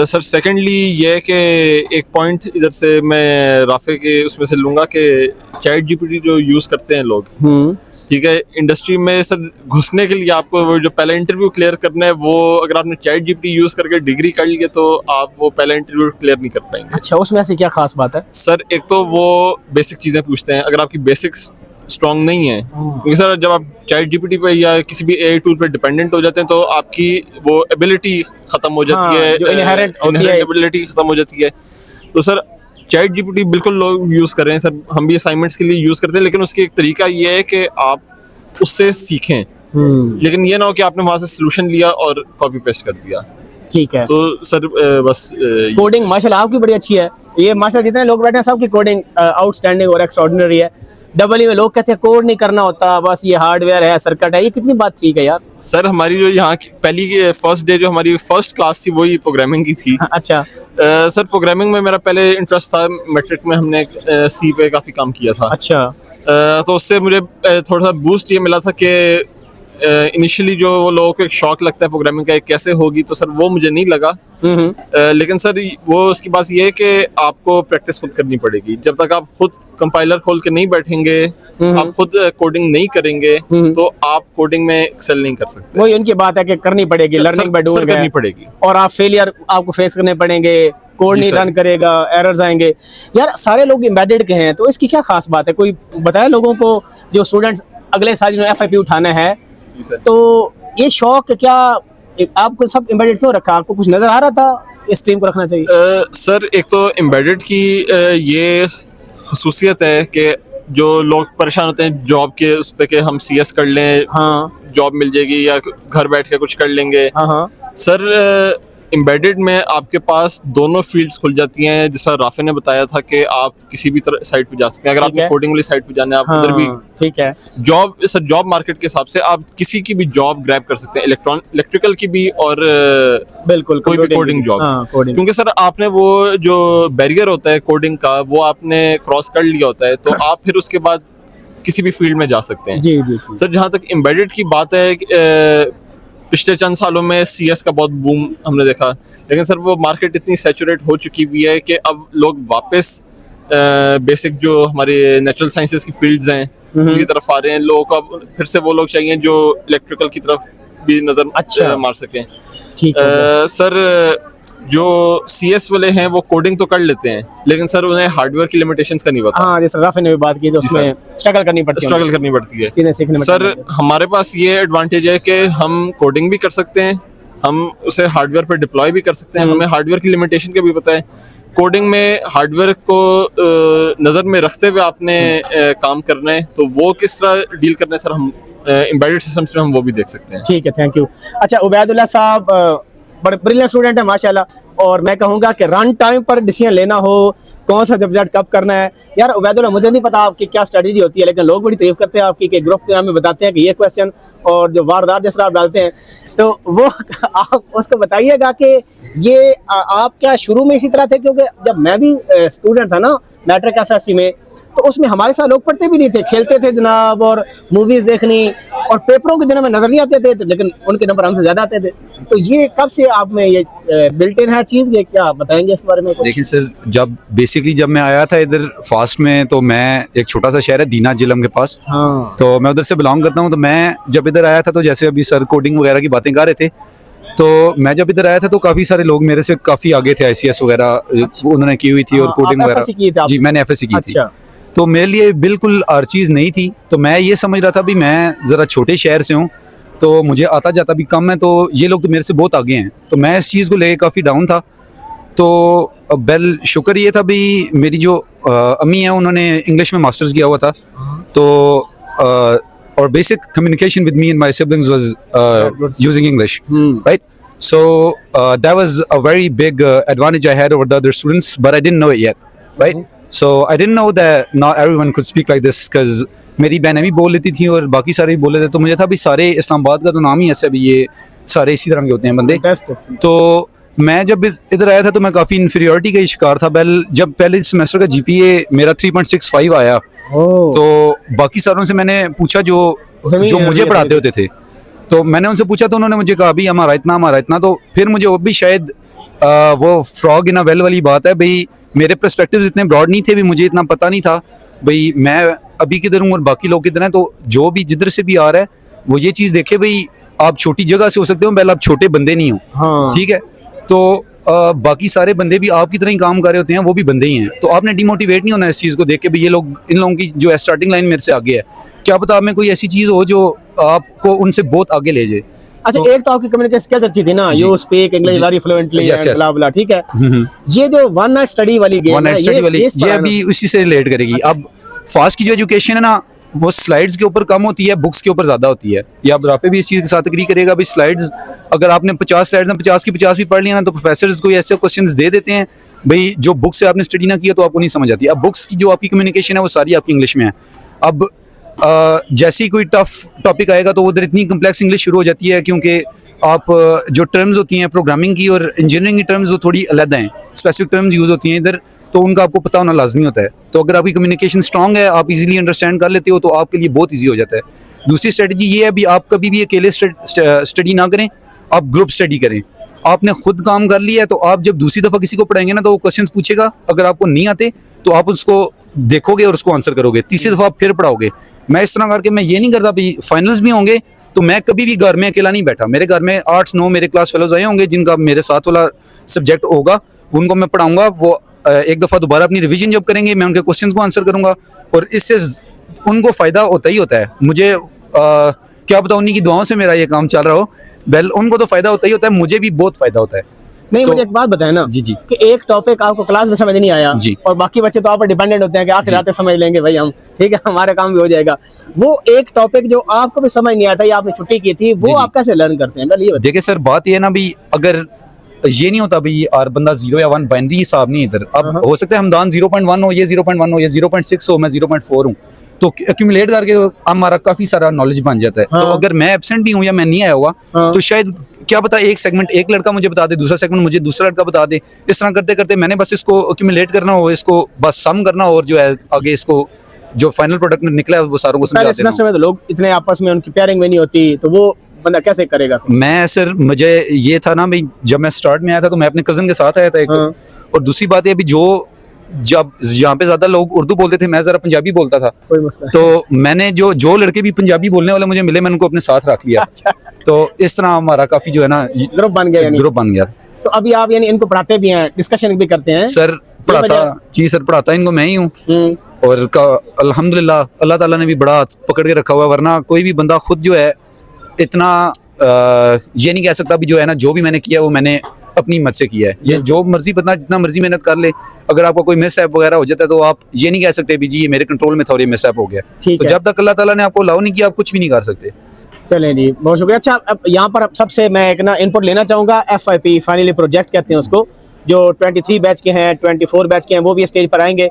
सर सेकेंडली ये है कि एक पॉइंट इधर से मैं राफे के उसमें से लूँगा कि चैट जीपीटी जो यूज़ करते हैं लोग, ठीक है, इंडस्ट्री में सर घुसने के लिए आपको वो जो पहला इंटरव्यू क्लियर करना है, वो अगर आपने चैट जीपीटी यूज़ करके डिग्री कर ली है तो आप वो पहला इंटरव्यू क्लियर नहीं कर पाएंगे। अच्छा, उसमें ऐसी क्या खास बात है? सर एक तो वो बेसिक चीज़ें पूछते हैं, अगर आपकी बेसिक्स स्ट्रॉन्ग नहीं है, क्योंकि सर जब आप चैट जीपीटी पे या किसी भी एआई टूल पे डिपेंडेंट हो जाते हैं तो आपकी वो एबिलिटी खत्म हो जाती है, जो इनहेरेंट होती है, एबिलिटी खत्म हो जाती है। तो सर चैट जीपीटी बिल्कुल लोग यूज़ कर रहे हैं सर, हम भी असाइनमेंट्स के लिए यूज़ करते हैं, लेकिन उसकी एक तरीका ये है कि आप उससे सीखें, लेकिन ये ना हो कि आपने वहाँ से सोल्यूशन लिया और कॉपी पेस्ट कर दिया। ठीक है। तो सर बस कोडिंग माशाल्लाह आपकी बड़ी अच्छी है। ये माशाल्लाह जितने लोग बैठे हैं सबकी कोडिंग आउटस्टैंडिंग और एक्स्ट्राऑर्डिनरी है। डबल ई में लोग कहते हैं कोड नहीं करना होता, बस ये हार्डवेयर है, सर्किट है, ये कितनी बात ठीक है यार? सर हमारी जो यहाँ की पहली फर्स्ट डे जो हमारी फर्स्ट क्लास थी वही प्रोग्रामिंग की थी। अच्छा। सर प्रोग्रामिंग में मेरा पहले इंटरेस्ट था, मैट्रिक में हमने सी पे काफ़ी काम किया था। अच्छा। तो उससे मुझे थोड़ा सा बूस्ट ये मिला था कि इनिशियली जो वो लोगों को एक शौक लगता है प्रोग्रामिंग का कैसे होगी, तो सर वो मुझे नहीं लगा। लेकिन सर वो उसकी बात ये है कि आपको प्रैक्टिस खुद करनी पड़ेगी। जब तक आप खुद कंपाइलर खोल के नहीं बैठेंगे, आप खुद कोडिंग नहीं करेंगे, तो आप कोडिंग में एक्सेल नहीं कर सकते। वही उनकी बात है कि करनी पड़ेगी, लर्निंग बाय डूइंग करनी पड़ेगी। और आप फेलियर आपको फेस करने पड़ेंगे, कोड जी नहीं सर। रन करेगा, एरर्स आएंगे। यार सारे लोग एम्बेडेड के हैं, तो इसकी क्या खास बात है? कोई बताया लोगों को, जो स्टूडेंट्स अगले साल जिन्होंने FIP उठाना है, जी सर। तो ये शौक क्या आपको सब एम्बेडेड क्यों रखा? आपको कुछ नजर आ रहा था इस स्ट्रीम को रखना चाहिए? सर एक तो एम्बेडेड की ये खसूसियत है कि जो लोग परेशान होते हैं जॉब के उस पे कि हम CS कर लें, हाँ जॉब मिल जाएगी या घर बैठ के कुछ कर लेंगे। हाँ हाँ सर एम्बेडेड में आपके पास दोनों फील्ड्स खुल जाती हैं, जैसा राफे ने बताया था कि आप किसी भी तरह साइट पे जा सकते हैं। अगर ठीक आपको है। कोडिंग वाली साइट पे जाना है, आप उधर भी हाँ, ठीक है। जॉब मार्केट के हिसाब से आप किसी की भी जॉब ग्रैब कर सकते हैं, इलेक्ट्रिकल की भी और बिल्कुल कोई भी computing कोडिंग की। जॉब। हाँ कोडिंग। क्योंकि सर आपने वो जो बैरियर होता है कोडिंग का, वो आपने क्रॉस कर लिया होता है, तो आप फिर उसके बाद किसी भी फील्ड में जा सकते हैं। जी जी जी। सर जहाँ तक एम्बेडेड की बात है, पिछले चंद सालों में CS का बहुत बूम हमने देखा, लेकिन सर वो मार्केट इतनी सैचुरेट हो चुकी हुई है कि अब लोग वापस बेसिक जो हमारे नेचुरल साइंसेस की फील्ड्स हैं उनकी तरफ आ रहे हैं। लोगों को अब फिर से वो लोग चाहिए जो इलेक्ट्रिकल की तरफ भी नजर अच्छा। मार सकें। ठीक है। सर जो CS वाले हैं वो कोडिंग तो कर लेते हैं, लेकिन सर उन्हें हार्डवेयर की लिमिटेशंस का नहीं पता, हाँ जैसे राफे ने भी बात की, तो जी उसमें स्ट्रगल करनी पड़ती है, स्ट्रगल करनी पड़ती है। चीजें सीखने में सर time लगता हमारे पास ये एडवांटेज है कि हम कोडिंग भी कर सकते हैं, हम उसे हार्डवेयर पर डिप्लॉय भी कर सकते हैं, हमें हार्डवेयर की लिमिटेशन का भी पता है। कोडिंग में हार्डवेयर को नज़र में रखते हुए आपने काम करना है, तो वो किस तरह डील करना है सर, हम एम्बेडेड सिस्टम्स में हम वो भी देख सकते हैं। है। ठीक है, थैंक यू। अच्छा, उबैदुल्लाह साहब बड़े ब्रिलियंट स्टूडेंट है माशाल्लाह, और मैं कहूँगा कि रन टाइम पर डिसीजन लेना हो, कौन सा सब्जेक्ट कब करना है। यार उबैदुल्लाह, मुझे नहीं पता आपकी क्या स्ट्रेटजी होती है, लेकिन लोग बड़ी तारीफ करते हैं आपकी, कि ग्रुप में बताते हैं कि ये क्वेश्चन, और जो वारदात जिस तरह आप डालते हैं, तो वो आप उसको बताइएगा कि ये आप क्या शुरू में इसी तरह थे? क्योंकि जब मैं भी स्टूडेंट था ना मैट्रिक FSC में, तो उसमें हमारे साथ लोग पढ़ते भी नहीं थे, खेलते थे जनाब, और मूवीज देखनी, और पेपरों के दिनों में नजर नहीं आते थे, लेकिन उनके नंबर हमसे ज्यादा आते थे। तो ये कब से आप में ये बिल्ट इन है चीज, ये क्या बताएंगे इस बारे में कुछ? देखिए सर, जब मैं आया था इधर फास्ट में, तो मैं एक छोटा सा शहर है दीना जिलम के पास, हाँ तो मैं उधर से बिलोंग करता हूँ। तो मैं जब इधर आया था, तो जैसे अभी सर कोडिंग वगैरह की बातें कर रहे थे, तो मैं जब इधर आया था तो काफ़ी सारे लोग मेरे से काफ़ी आगे थे, ICS वगैरह उन्होंने की हुई थी, और हाँ, कोडिंग आप वगैरह। FSC की थी आप? जी, मैंने FSC की थी। अच्छा। तो मेरे लिए बिल्कुल हर चीज़ नहीं थी, तो मैं ये समझ रहा था भी मैं ज़रा छोटे शहर से हूँ, तो मुझे आता जाता भी कम है, तो ये लोग तो मेरे से बहुत आगे हैं, तो मैं इस चीज़ को लेके काफ़ी डाउन था। तो बेल शुक्र ये था भी मेरी जो अम्मी है, उन्होंने इंग्लिश में मास्टर्स किया हुआ था, तो और basic communication with me and my siblings was using English, right? So that was a very big advantage I had over the other students, but I didn't know it yet, right? So I didn't know that not everyone could speak like this, because मेरी बहनें भी बोल लेती थी और बाकी सारे भी बोल लेते, तो मुझे था भी सारे इस्लामाबाद का तो नाम ही ऐसा भी, ये सारे इसी तरह के होते हैं बंदे। Fantastic। तो मैं जब इधर आया था तो मैं काफ़ी इन्फीरियरिटी का शिकार था। जब पहले सेमेस्टर का GPA मेरा 3.65 आया, तो बाकी सारों से मैंने पूछा जो मुझे पढ़ाते होते थे, तो मैंने उनसे पूछा, तो उन्होंने मुझे कहा अभी हमारा इतना, तो फिर मुझे वो भी शायद वो फ्रॉग इन अ वेल वाली बात है भाई, मेरे पर्सपेक्टिव्स इतने ब्रॉड नहीं थे भी, मुझे इतना पता नहीं था भाई मैं अभी किधर हूँ और बाकी लोग किधर हैं। तो जो भी जिधर से भी आ रहा है वो ये चीज़ देखे भाई, आप छोटी जगह से हो सकते हो, पहले आप छोटे बंदे नहीं हो, हाँ। ठीक है? तो बाकी सारे बंदे भी आपकी तरह ही काम कर रहे होते हैं, वो भी बंदे ही हैं, तो आपने डिमोटिवेट नहीं होना इस चीज़ को देख के भी ये लोग, इन लोगों की जो स्टार्टिंग लाइन मेरे से आगे है, क्या पता आप में कोई ऐसी चीज़ हो जो आपको उनसे बहुत आगे ले जाए। अच्छा, एक तो आपकी कम्युनिकेशन स्किल्स अच्छी थी ना, you speak English very fluently Yes, yes। ब्ला ब्ला, ठीक है। ये जो वन नाइट स्टडी वाली गेम वन है, नाइट स्टडी वाली, इस पर ये आना- अभी उसी से रिलेट करेगी। अब फास्ट की जो एजुकेशन है ना, वो स्लाइड्स के ऊपर कम होती है, बुक्स के ऊपर ज़्यादा होती है। या अब राफे भी इस चीज़ के साथ एग्री करेगा भी, स्लाइड्स अगर आपने 50 स्लाइड्स में 50 की 50 भी पढ़ लिया ना, तो प्रोफेसर्स कोई ऐसे क्वेश्चंस दे देते हैं भाई, जो बुक से आपने स्टडी ना किया तो आपको नहीं समझ आती। अब बुक्स की जो आपकी कम्युनिकेशन है वो सारी आपकी इंग्लिश में है। अब जैसे ही कोई टफ टॉपिक आएगा तो उधर इतनी कम्प्लेक्स इंग्लिश शुरू हो जाती है, क्योंकि आप जो टर्म्स होती हैं प्रोग्रामिंग की और इंजीनियरिंग की टर्म्स, वो थोड़ी अलग हैं, स्पेसिफिक टर्म्स यूज़ होती हैं इधर, तो उनका आपको पता होना लाजमी होता है। तो अगर आपकी कम्युनिकेशन स्ट्रांग है, आप इजीली अंडरस्टैंड कर लेते हो, तो आपके लिए बहुत इजी हो जाता है। दूसरी स्ट्रेटजी ये है भी, आप कभी भी अकेले स्टडी ना करें, आप ग्रुप स्टडी करें। आपने खुद काम कर लिया है, तो आप जब दूसरी दफ़ा किसी को पढ़ाएंगे ना, तो वो क्वेश्चंस पूछेगा, अगर आपको नहीं आते तो आप उसको देखोगे और उसको आंसर करोगे, तीसरी दफ़ा आप फिर पढ़ाओगे। मैं इस तरह करके, मैं ये नहीं करता भाई फाइनल्स भी होंगे तो मैं कभी भी घर में अकेला नहीं बैठा, मेरे घर में 8-9 मेरे क्लास फेलोज आए होंगे जिनका मेरे साथ वाला सब्जेक्ट होगा, उनको मैं पढ़ाऊंगा, वो एक दफ़ा दोबारा अपनी रिवीजन जब करेंगे मैं उनके क्वेश्चंस को आंसर करूंगा, और इससे उनको फ़ायदा होता ही होता है। मुझे क्या पता उन्हीं की दुआओं से मेरा ये काम चल रहा हो, वेल उनको तो फ़ायदा होता ही होता है, मुझे भी बहुत फ़ायदा होता है। नहीं, तो- मुझे एक बात बताए ना जी जी कि एक टॉपिक आपको क्लास में समझ नहीं आया जी। और बाकी बच्चे तो आप पर डिपेंडेंट होते हैं कि आखिर आते समझ लेंगे भाई हम, ठीक है, हमारा काम भी हो जाएगा। वो एक टॉपिक जो आपको भी समझ नहीं आता या आपने छुट्टी की थी, वो जी, जी। आप कैसे लर्न करते हैं? पहले ये बताइए। देखिए सर, बात ये है ना भाई, अगर ये नहीं होता भाई यार बंदा 0 या 1 बाइनरी हिसाब नहीं इधर। अब हो सकता है हमदान 0.1 हो, ये 0.1 हो, ये 0.6 हो, मैं 0.4 हूँ, तो एक्यूमुलेट करके हमारा काफी सारा नॉलेज बन जाता है। हाँ। तो अगर मैं एब्सेंट भी हूँ या मैं नहीं आया हुआ, हाँ। तो शायद क्या पता एक सेगमेंट एक लड़का मुझे बता दे, दूसरा सेगमेंट मुझे दूसरा लड़का बता दे। इस तरह करते करते मैंने बस इसको एक्यूमुलेट करना हो, इसको बस सम करना हो, और जो है आगे इसको जो फाइनल प्रोडक्ट में निकला है वो सारों को समझा पहले देना हो। सेमेस्टर में तो लोग इतने आपस में उनकी पेयरिंग में नहीं होती, तो वो बंदा कैसे करेगा? मैं सर, मुझे ये था ना भाई, जब मैं स्टार्ट में आया था तो मैं अपने कजन के साथ आया था एक तो। हाँ। और दूसरी बात ये भी, जब यहाँ पे ज्यादा लोग उर्दू बोलते थे, मैं जरा पंजाबी बोलता था, कोई मसला तो मैंने जो लड़के भी पंजाबी बोलने वाले मुझे मिले, मैंने उनको अपने साथ रख लिया। अच्छा, तो इस तरह हमारा काफी जो है ना ग्रुप बन गया यानी। ग्रुप बन गया। तो अभी आप यानी इनको पढ़ाते भी हैं, डिस्कशन भी करते हैं? सर पढ़ाता इनको मैं ही हूँ, हम्म, और अल्हम्दुलिल्लाह अल्लाह ताला ने भी बड़ा हाथ पकड़ के रखा हुआ है, वरना कोई भी बंदा खुद जो है इतना ये नहीं कह सकता भी जो है ना, जो भी मैंने किया वो मैंने अपनी हिम्मत से किया है। ये जो मर्जी बंदा जितना मर्जी मेहनत कर ले, अगर आपको कोई मिसहैप वगैरह हो जाता है तो आप ये नहीं कह सकते भी जी ये मेरे कंट्रोल में था और ये मिसहैप हो गया। ठीक तो है। जब तक अल्लाह ताला ने आपको अलाउ नहीं किया, आप कुछ भी नहीं कर सकते। चलें जी, बहुत शुक्रिया। अच्छा, अब यहाँ पर सबसे मैं एक ना इनपुट लेना चाहूँगा, FIP फाइनली प्रोजेक्ट कहते हैं उसको, जो 23 बैच के हैं, 24 बैच के हैं, वो भी स्टेज पर आएंगे।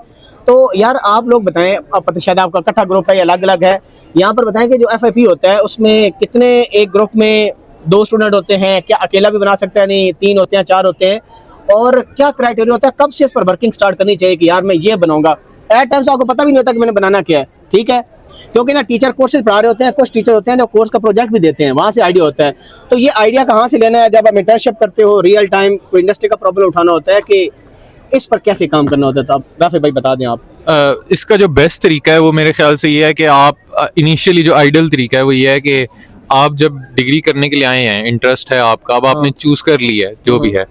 तो यार आप लोग बताएं, अब पता शायद आपका इकट्ठा ग्रुप है या अलग अलग है, यहाँ पर बताएं कि जो FIP होता है उसमें कितने एक ग्रुप में 2 स्टूडेंट होते हैं, क्या अकेला भी बना सकता है? नहीं, 3 होते हैं, 4 होते हैं, और क्या क्राइटेरिया होता है, कब से इस पर वर्किंग स्टार्ट करनी चाहिए कि यार मैं ये बनाऊंगा? एट टाइम्स आपको पता भी नहीं होता कि मैंने बनाना क्या है, ठीक है, क्योंकि ना टीचर कोर्सेज पढ़ा रहे होते हैं, कुछ टीचर होते हैं जो कोर्स का प्रोजेक्ट भी देते हैं, वहाँ से आइडिया होता है। तो ये आइडिया कहाँ से लेना है? जब आप इंटर्नशिप करते हो, रियल टाइम कोई इंडस्ट्री का प्रॉब्लम उठाना होता है कि इस पर कैसे काम करना होता है, तो आप राफी भाई बता दें आप। इसका जो बेस्ट तरीका है वो मेरे ख्याल से ये है कि आप इनिशियली जो आइडियल तरीका है वो ये है कि आप जब डिग्री करने के लिए आए हैं, इंटरेस्ट है आपका, अब आपने चूज कर लिया है जो भी है,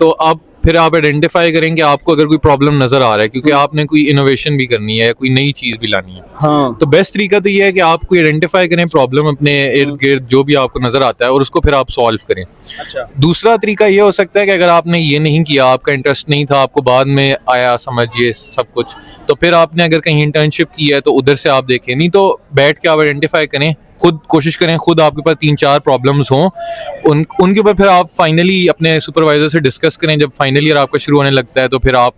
तो अब फिर आप आइडेंटिफाई करें कि आपको अगर कोई प्रॉब्लम नजर आ रहा है, क्योंकि आपने कोई इनोवेशन भी करनी है, कोई नई चीज भी लानी है। हाँ, तो बेस्ट तरीका तो ये है कि आप कोई आइडेंटिफाई करें प्रॉब्लम अपने इर्द गिर्द जो भी आपको नजर आता है, और उसको फिर आप सॉल्व करें। अच्छा, दूसरा तरीका ये हो सकता है कि अगर आपने ये नहीं किया, आपका इंटरेस्ट नहीं था, आपको बाद में आया समझ ये सब कुछ, तो फिर आपने अगर कहीं इंटर्नशिप की है तो उधर से आप देखें, नहीं तो बैठ के आप आइडेंटिफाई करें, खुद कोशिश करें, खुद आपके पास 3-4 प्रॉब्लम्स हों, उनके ऊपर फिर आप फाइनली अपने सुपरवाइजर से डिस्कस करें। जब फाइनल ईयर आपका शुरू होने लगता है तो फिर आप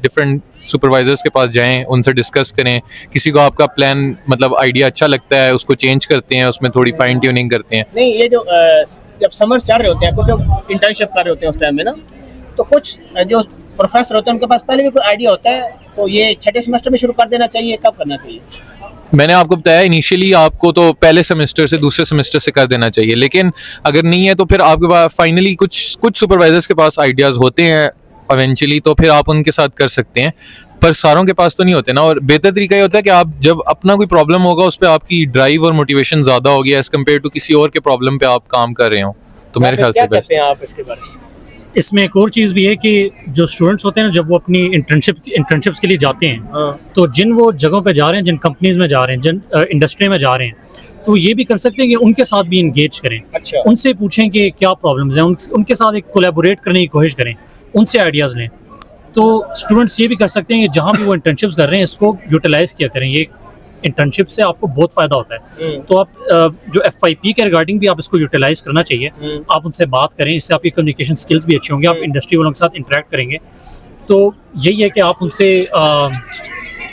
डिफरेंट सुपरवाइजर्स के पास जाएं, उनसे डिस्कस करें। किसी को आपका प्लान मतलब आइडिया अच्छा लगता है, उसको चेंज करते हैं, उसमें थोड़ी फाइन ट्यूनिंग करते हैं। नहीं, ये जो जब समर्स चल रहे होते हैं, कुछ लोग इंटर्नशिप कर रहे होते हैं उस टाइम में ना, तो कुछ जो प्रोफेसर होते हैं उनके पास पहले भी कोई आइडिया होता है, तो ये छठे सेमेस्टर में शुरू कर देना चाहिए, कब करना चाहिए? मैंने आपको बताया इनिशियली आपको तो पहले सेमेस्टर से दूसरे सेमेस्टर से कर देना चाहिए, लेकिन अगर नहीं है तो फिर आपके पास फाइनली कुछ सुपरवाइजर्स के पास आइडियाज़ होते हैं इवेंचुअली, तो फिर आप उनके साथ कर सकते हैं, पर सारों के पास तो नहीं होते ना। और बेहतर तरीका ये होता है कि आप जब अपना कोई प्रॉब्लम होगा उस पर आपकी ड्राइव और मोटिवेशन ज़्यादा होगी एज कम्पेयर टू किसी और के प्रॉब्लम पे आप काम कर रहे हो, तो मेरे ख्याल से बेस्ट। आप इसके बारे में? इसमें एक और चीज़ भी है कि जो स्टूडेंट्स होते हैं ना, जब वो अपनी इंटर्नशिप्स के लिए जाते हैं, हाँ, तो जिन वो जगहों पे जा रहे हैं, जिन कंपनीज में जा रहे हैं, जिन इंडस्ट्री में जा रहे हैं, तो ये भी कर सकते हैं कि उनके साथ भी इंगेज करें, अच्छा, उनसे पूछें कि क्या प्रॉब्लम्स हैं, उनके साथ एक कोलैबोरेट करने की कोशिश करें, उनसे आइडियाज़ लें। तो स्टूडेंट्स ये भी कर सकते हैं कि जहाँ भी वो इंटर्नशिप्स कर रहे हैं इसको यूटिलाइज़ किया करें। ये इंटर्नशिप से आपको बहुत फ़ायदा होता है। तो आप जो FIP के रिगार्डिंग भी आप इसको यूटिलाइज़ करना चाहिए। आप उनसे बात करें, इससे आपकी कम्युनिकेशन स्किल्स भी अच्छी होंगी, आप इंडस्ट्री वालों के साथ इंटरेक्ट करेंगे। तो यही है कि आप उनसे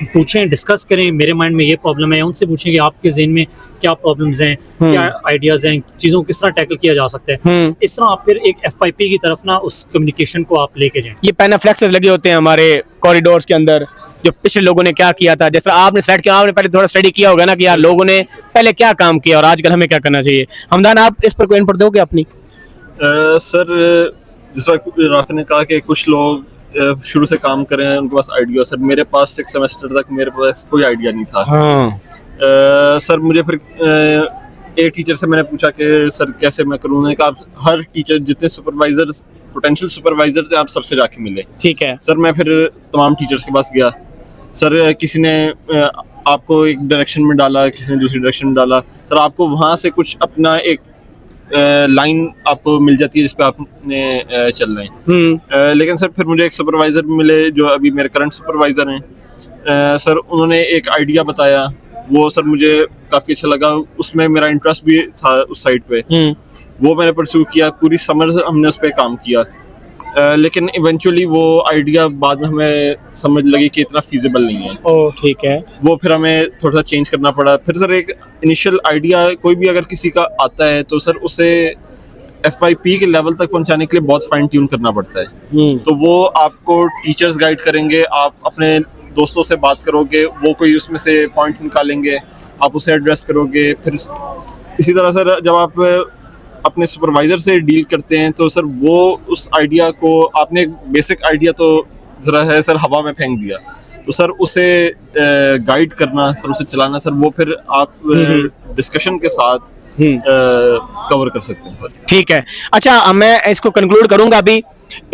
पूछें, डिस्कस करें, मेरे माइंड में ये प्रॉब्लम है, उनसे पूछें कि आपके ज़हन में क्या प्रॉब्लम्स हैं, क्या आइडियाज़ हैं, चीज़ों को किस तरह टैकल किया जा सकता है। इस तरह आप फिर एक FIP की तरफ ना उस कम्युनिकेशन को आप लेके जाएं। ये पैनाफ्लेक्सेस लगे होते हैं हमारे कॉरिडोर्स के अंदर, जो पिछले लोगों ने क्या किया था, जैसे आपने स्लाइड किया, आपने पहले थोड़ा स्टडी किया होगा ना कि यार लोगों ने पहले क्या काम किया और आजकल हमें क्या करना चाहिए। हमदान, आप इस पर कोई इनपुट दोगे अपनी? सर जिस तरह राफी ने कहा कि कुछ लोग शुरू से काम कर रहे हैं, उनके पास आइडिया। सर मेरे पास 6 सेमेस्टर तक मेरे पास कोई आइडिया नहीं था। हाँ, सर मुझे फिर एक टीचर से मैंने पूछा कि सर कैसे मैं करूँ। उन्होंने कहा हर टीचर जितने सुपरवाइजर पोटेंशियल सुपरवाइजर थे, आप सबसे जाके मिले। ठीक है। सर मैं फिर तमाम टीचर्स के पास गया। सर किसी ने आपको एक डायरेक्शन में डाला, किसी ने दूसरी डायरेक्शन में डाला। सर आपको वहाँ से कुछ अपना एक लाइन आपको मिल जाती है जिस पे आपने चलना है। लेकिन सर फिर मुझे एक सुपरवाइज़र मिले जो अभी मेरे करंट सुपरवाइज़र हैं। सर उन्होंने एक आइडिया बताया, वो सर मुझे काफ़ी अच्छा लगा, उसमें मेरा इंटरेस्ट भी था उस साइड पे। वो मैंने परस्यू किया, पूरी समर हमने उस पर काम किया। लेकिन इवेंचुअली वो आइडिया बाद में हमें समझ लगी कि इतना फीजिबल नहीं है। ओह ठीक है। वो फिर हमें थोड़ा सा चेंज करना पड़ा। फिर सर एक इनिशियल आइडिया कोई भी अगर किसी का आता है तो सर उसे FYP के लेवल तक पहुंचाने के लिए बहुत फाइन ट्यून करना पड़ता है। तो वो आपको टीचर्स गाइड करेंगे, आप अपने दोस्तों से बात करोगे, वो कोई उसमें से पॉइंट निकालेंगे, आप उसे एड्रेस करोगे। फिर इसी तरह सर जब आप अपने सुपरवाइजर से डील करते हैं तो सर वो उस आइडिया को, आपने एक बेसिक आइडिया तो ज़रा है सर हवा में फेंक दिया, तो सर उसे गाइड करना, सर उसे चलाना, सर वो फिर आप डिस्कशन के साथ कवर कर सकते हैं सर। ठीक है। अच्छा अब मैं इसको कंक्लूड करूंगा। अभी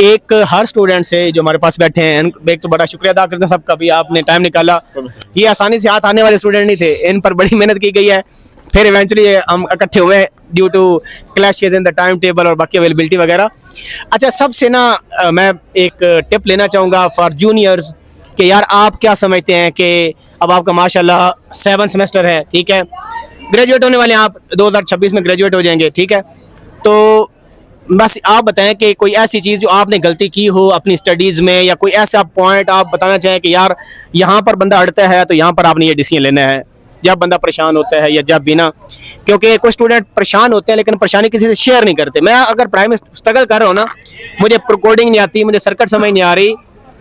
एक हर स्टूडेंट से जो हमारे पास बैठे हैं, एक तो बड़ा शुक्रिया अदा करते हैं सबका, भी आपने टाइम निकाला। ये आसानी से हाथ आने वाले स्टूडेंट नहीं थे, इन पर बड़ी मेहनत की गई है। फिर इवेंचुअली हम इकट्ठे हुए due to clashes in the time table और बाकी अवेलेबिलिटी वगैरह। अच्छा सबसे ना मैं एक टिप लेना चाहूँगा फॉर जूनियर्स कि यार आप क्या समझते हैं कि अब आपका माशाल्लाह 7 सेमेस्टर है, ठीक है, ग्रेजुएट होने वाले हैं आप, 2026 में ग्रेजुएट हो जाएंगे, ठीक है। तो बस आप बताएं कि कोई ऐसी चीज़ जो आपने गलती की हो अपनी स्टडीज़ में, या कोई ऐसा पॉइंट आप बताना चाहें कि यार यहाँ पर बंदा अड़ता है तो यहाँ पर आपने ये डिसीजन लेना है, जब बंदा परेशान होता है या जब भी ना। क्योंकि कुछ स्टूडेंट परेशान होते हैं लेकिन परेशानी किसी से शेयर नहीं करते। मैं अगर प्राइम स्ट्रगल कर रहा हूँ ना, मुझे कोडिंग नहीं आती, मुझे सर्किट समझ नहीं आ रही,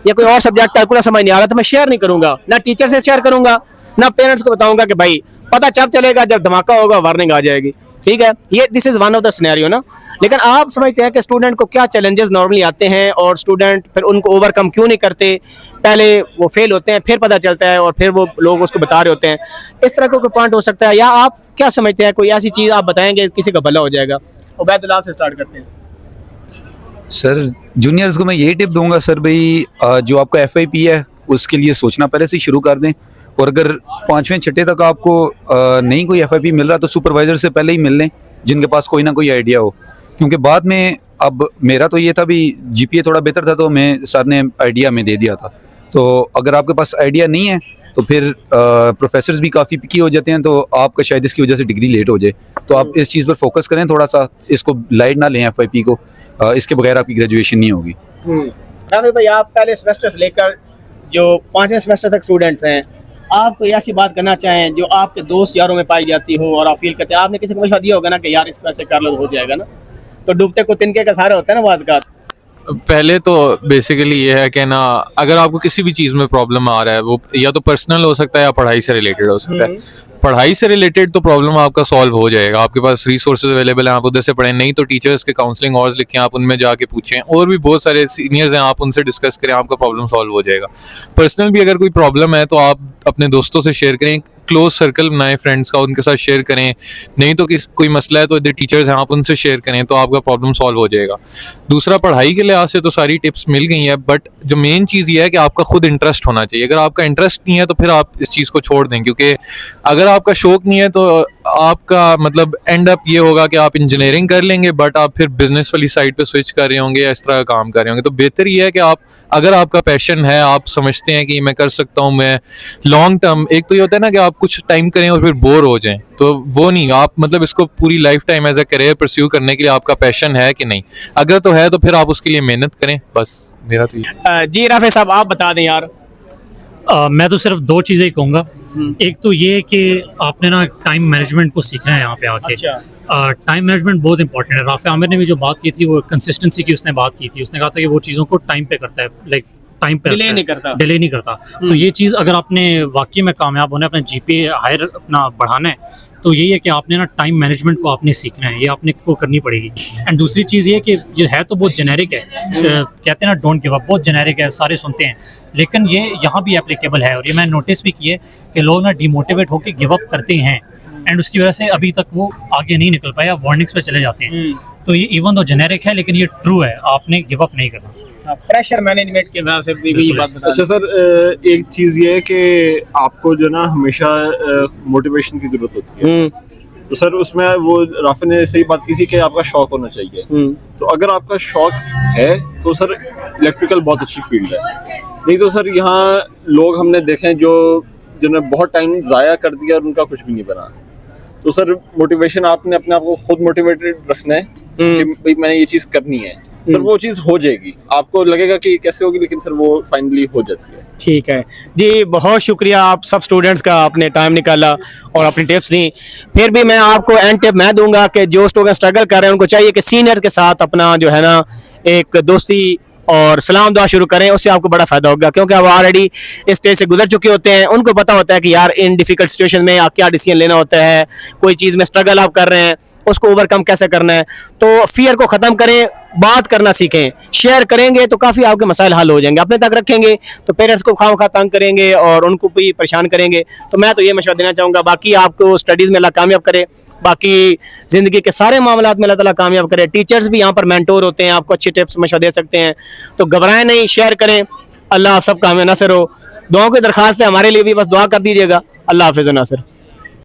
या कोई और सब्जेक्ट कैलकुलस समझ नहीं आ रहा, तो मैं शेयर नहीं करूँगा, ना टीचर से शेयर करूँगा, ना पेरेंट्स को बताऊँगा कि भाई पता जब चलेगा जब धमाका होगा, वार्निंग आ जाएगी, ठीक है। ये this is one of the scenario ना। लेकिन आप समझते हैं कि स्टूडेंट को क्या चैलेंजेस नॉर्मली आते हैं और स्टूडेंट फिर उनको ओवरकम क्यों नहीं करते, पहले वो फेल होते हैं, फिर पता चलता है और फिर वो लोग उसको बता रहे होते हैं। इस तरह का कोई पॉइंट हो सकता है, या आप क्या समझते हैं कोई ऐसी चीज़ आप बताएंगे किसी का भला हो जाएगा? उबैदुल्लाह से स्टार्ट करते हैं। सर जूनियर्स को मैं यही टिप दूंगा सर, भाई जो आपका FYP है उसके लिए सोचना पहले से शुरू कर दें। और अगर 5वें छठे तक आपको नहीं कोई FYP मिल रहा तो सुपरवाइजर से पहले ही मिल लें जिनके पास कोई ना कोई आइडिया हो। क्योंकि बाद में, अब मेरा तो ये था भी GPA थोड़ा बेहतर था तो मैं सर ने आइडिया में दे दिया था। तो अगर आपके पास आइडिया नहीं है तो फिर प्रोफेसर्स भी काफ़ी पिकी हो जाते हैं, तो आपका शायद इसकी वजह से डिग्री लेट हो जाए। तो आप इस चीज़ पर फोकस करें थोड़ा सा, इसको लाइट ना लें FYP को, इसके बगैर आपकी ग्रेजुएशन नहीं होगी। राफी भाई आप पहले सेमेस्टर से लेकर जो 5वें सेमेस्टर तक स्टूडेंट्स हैं, आप कोई ऐसी बात करना चाहें जो आपके दोस्त यारों में पाई जाती हो और आप फील करते हैं, आपने किसी को मशवरा दिया होगा ना कि यार इसको ऐसे कर लो हो जाएगा ना, तो डूबते को तिनके का सहारा होता है ना वाजगार। पहले तो बेसिकली ये है कि ना, अगर आपको किसी भी चीज़ में प्रॉब्लम आ रहा है, वो या तो पर्सनल हो सकता है या पढ़ाई से रिलेटेड हो सकता है। पढ़ाई से रिलेटेड तो प्रॉब्लम आपका सॉल्व हो जाएगा, आपके पास रिसोर्सेज अवेलेबल हैं, आप उधर से पढ़ें। नहीं तो टीचर्स के काउंसलिंग आवर्स लिखें, आप उनमें जाके पूछें, और भी बहुत सारे सीनियर्स हैं, आप उनसे डिस्कस करें, आपका प्रॉब्लम सॉल्व हो जाएगा। पर्सनल भी अगर कोई प्रॉब्लम है तो आप अपने दोस्तों से शेयर करें, क्लोज सर्कल बनाएं फ्रेंड्स का, उनके साथ शेयर करें। नहीं तो कोई मसला है तो इधर टीचर्स हैं, आप उनसे शेयर करें, तो आपका प्रॉब्लम सॉल्व हो जाएगा। दूसरा, पढ़ाई के लिहाज से तो सारी टिप्स मिल गई हैं, बट जो मेन चीज़ ये है कि आपका खुद इंटरेस्ट होना चाहिए। अगर आपका इंटरेस्ट नहीं है तो फिर आप इस चीज़ को छोड़ दें, क्योंकि अगर आपका शौक नहीं है तो आपका मतलब एंड अप ये होगा कि आप इंजीनियरिंग कर लेंगे बट आप फिर बिजनेस वाली साइड पे स्विच कर रहे होंगे या इस तरह का काम कर रहे होंगे। तो बेहतर ये है कि आप, अगर आपका पैशन है, आप समझते हैं कि मैं कर सकता हूँ, मैं लॉन्ग टर्म, एक तो ये होता है ना कि आप कुछ टाइम करें और फिर बोर हो जाएं, तो वो नहीं, आप मतलब इसको पूरी lifetime as a career pursue करने के लिए आपका पैशन है कि नहीं, अगर तो है तो फिर आप उसके लिए मेहनत करें। बस मेरा तो ये। जी राफे साहब आप बता दें यार। मैं तो सिर्फ 2 चीज़ें ही कहूँगा। एक तो ये कि आपने ना टाइम मैनेजमेंट को सीखना है यहाँ पे आके। टाइम मैनेजमेंट बहुत इंपॉर्टेंट है। राफे आमिर ने भी जो बात की थी वो कंसिस्टेंसी की उसने बात की थी। उसने कहा था कि वो चीज़ों को टाइम पे करता है, लाइक टाइम पे डिले नहीं करता, डिले नहीं करता। तो ये चीज़ अगर आपने वाकई में कामयाब होना है, अपना GPA हायर अपना बढ़ाना है, तो यही है कि आपने ना टाइम मैनेजमेंट को आपने सीखना है, ये आपने को करनी पड़ेगी। एंड दूसरी चीज़ ये कि ये है तो बहुत जेनेरिक है, कहते हैं ना डोंट गिव अप, बहुत जेनेरिक है, सारे सुनते हैं, लेकिन ये यहाँ भी एप्लीकेबल है। और ये मैंने नोटिस भी किए कि लोग ना डिमोटिवेट होकर गिव अप करते हैं। एंड उसकी वजह से अभी तक वो आगे नहीं निकल पाया, वार्निंग्स पे चले जाते हैं। तो ये इवन दो जेनेरिक है लेकिन ये ट्रू है, आपने गिव अप नहीं करना। प्रेशर मैनेजमेंट के नाम से भी ये बात बता अच्छा सर, एक चीज़ ये है कि आपको जो ना हमेशा मोटिवेशन की ज़रूरत होती है। तो सर उसमें वो राफे ने सही बात की थी कि आपका शौक होना चाहिए। तो अगर आपका शौक है तो सर इलेक्ट्रिकल बहुत अच्छी फील्ड है। नहीं तो सर यहाँ लोग हमने देखे हैं जो जिन्होंने बहुत टाइम ज़ाया कर दिया और उनका कुछ भी नहीं बना। तो सर मोटिवेशन आपने अपने आप को खुद मोटिवेटेड रखना है कि भाई मैंने ये चीज़ करनी है। सर वो चीज़ हो जाएगी, आपको लगेगा कि कैसे होगी लेकिन सर वो फाइनली हो जाती है। ठीक है जी, बहुत शुक्रिया आप सब स्टूडेंट्स का, आपने टाइम निकाला और अपनी टिप्स दी। फिर भी मैं आपको एंड टिप मैं दूंगा कि जो स्टूडेंट स्ट्रगल कर रहे हैं उनको चाहिए कि सीनियर्स के साथ अपना जो है ना एक दोस्ती और सलाम दुआ शुरू करें, उससे आपको बड़ा फायदा होगा क्योंकि अब ऑलरेडी इस स्टेज से गुजर चुके होते हैं। उनको पता होता है कि यार इन डिफिकल्ट सिचुएशन में आप क्या डिसीजन लेना होता है, कोई चीज़ में स्ट्रगल आप कर रहे हैं उसको ओवरकम कैसे करना है। तो फियर को ख़त्म करें, बात करना सीखें, शेयर करेंगे तो काफ़ी आपके मसाइल हल हो जाएंगे। अपने तक रखेंगे तो पेरेंट्स को खाम खा तंग करेंगे और उनको भी परेशान करेंगे। तो मैं तो ये मशवरा देना चाहूँगा, बाकी आपको स्टडीज़ में अल्लाह कामयाब करे, बाकी ज़िंदगी के सारे मामलात में अल्लाह ताला कामयाब करे। टीचर्स भी यहाँ पर मेंटोर होते हैं, आपको अच्छी टिप्स मशवरा दे सकते हैं। तो घबराएं नहीं, शेयर करें। अल्लाह आप सबका हमें नसर हो। दुआओं की दरख्वास्त है हमारे लिए भी, बस दुआ कर दीजिएगा। अल्लाह हाफिज़ नासिर।